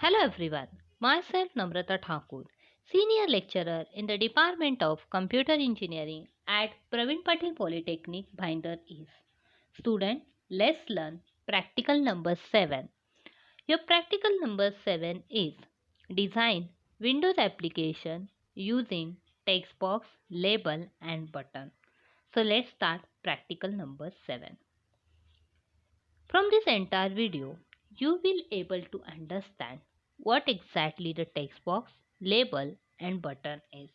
Hello everyone, myself Namrata Thakur, Senior Lecturer in the Department of Computer Engineering at Praveen Patil Polytechnic, Bhinder East. Student, let's learn practical number 7. Your practical number 7 is Design Windows application using text box, label and button. So let's start practical number 7. From this entire video, you will able to understand what exactly the text box, label and button is.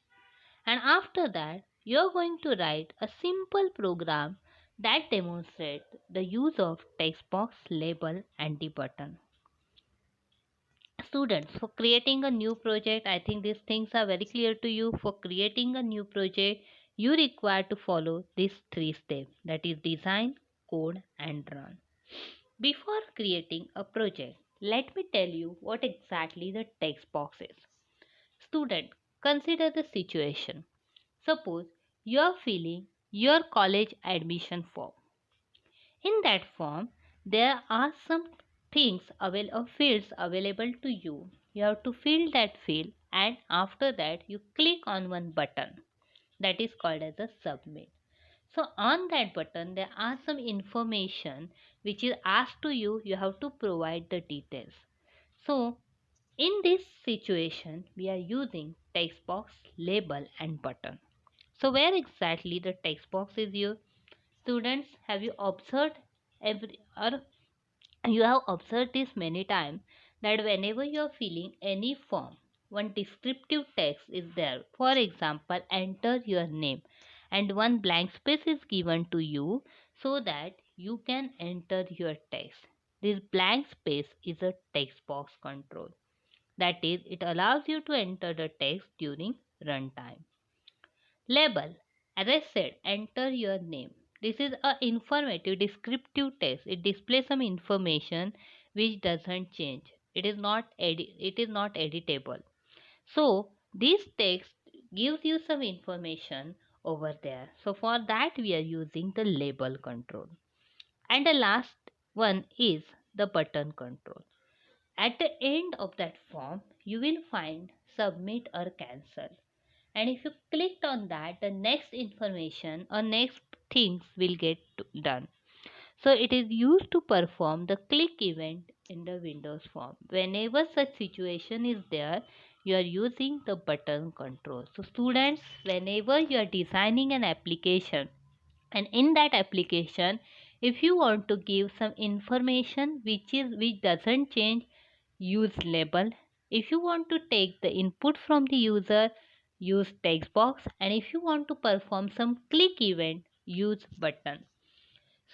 And after that, you are going to write a simple program that demonstrates the use of text box, label and the button. Students, for creating a new project, I think these things are very clear to you. For creating a new project, you require to follow these three steps, that is design, code and run. Before creating a project, let me tell you what exactly the text box is. Student, consider the situation. Suppose you are filling your college admission form. In that form, there are some fields available to you. You have to fill that field, and after that you click on one button that is called as a submit. So on that button there are some information which is asked to you. You have to provide the details. So in this situation we are using text box, label and button. So where exactly the text box is used? Students, have you observed every or you have observed this many times that whenever you are filling any form, one descriptive text is there. For example, enter your name, and one blank space is given to you so that you can enter your text. This blank space is a text box control. That is, it allows you to enter the text during runtime. Label. As I said, enter your name. This is a informative descriptive text. It displays some information which doesn't change. It is not editable. So this text gives you some information over there. So for that we are using the label control. And the last one is the button control. At the end of that form, you will find submit or cancel. And if you clicked on that, the next information or next things will get done. So it is used to perform the click event in the Windows form. Whenever such situation is there, you are using the button control. So students, whenever you are designing an application, and in that application, if you want to give some information which doesn't change, use label. If you want to take the input from the user, use text box. And if you want to perform some click event, use button.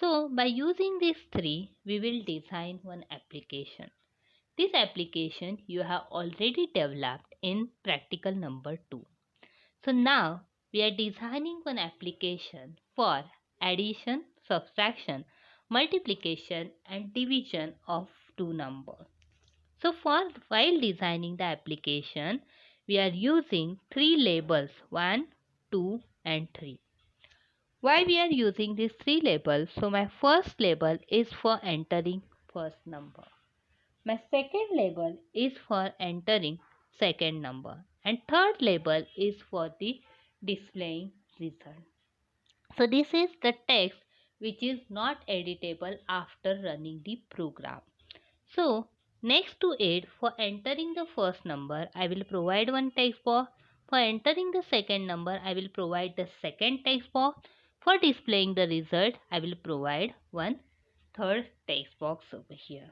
So by using these three, we will design one application. This application you have already developed in practical number 2. So now we are designing one application for addition, subtraction, multiplication and division of two numbers. So for while designing the application, we are using three labels 1, 2 and 3. Why we are using these three labels? So my first label is for entering first number. My second label is for entering second number. And third label is for the displaying result. So this is the text which is not editable after running the program. So next to it, for entering the first number, I will provide one text box. For entering the second number, I will provide the second text box. For displaying the result, I will provide one third text box over here.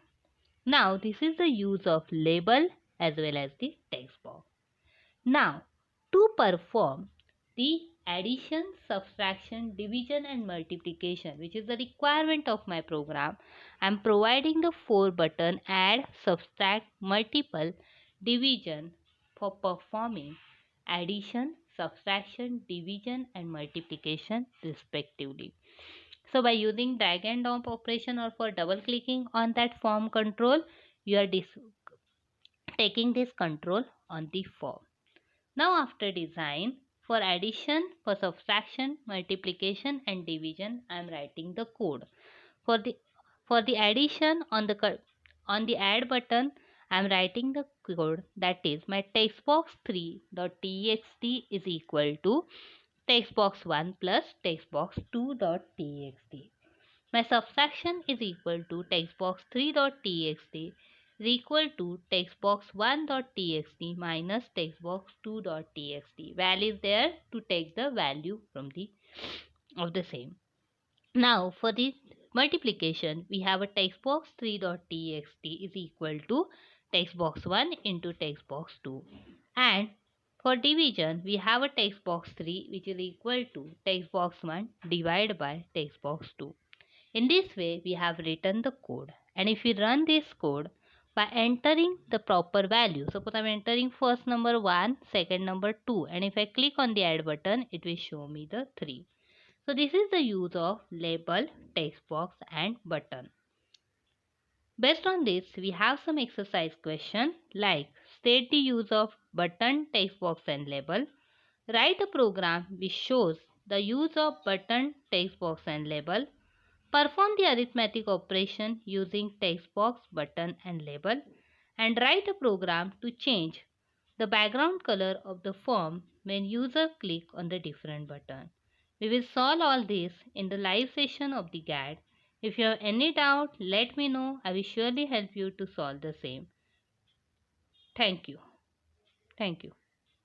Now this is the use of label as well as the text box. Now to perform the addition, subtraction, division and multiplication, which is the requirement of my program, I am providing the 4 button add, subtract, multiple, division for performing addition, subtraction, division and multiplication respectively. So by using drag and drop operation or for double clicking on that form control, you are taking this control on the form. Now after design, for addition, for subtraction, multiplication and division, I am writing the code. For the for the addition on the add button, I'm writing the code, that is my textbox3.txt is equal to textbox1 plus textbox2.txt. My subtraction is equal to textbox3.txt is equal to textbox1.txt minus textbox2.txt. Value is there to take the value from the of the same. Now for the multiplication, we have a textbox3.txt is equal to textbox1 into textbox2, and for division we have a textbox3 which is equal to textbox1 divided by textbox2. In this way, we have written the code. And if we run this code by entering the proper value, suppose I'm entering first number 1, second number 2, and if I click on the add button, it will show me the 3. So this is the use of label, text box and button. Based on this, we have some exercise question like state the use of button, text box and label. Write a program which shows the use of button, text box and label. Perform the arithmetic operation using text box, button and label, and write a program to change the background color of the form when user click on the different button. We will solve all this in the live session of the guide. If you have any doubt, let me know. I will surely help you to solve the same. Thank you. Thank you.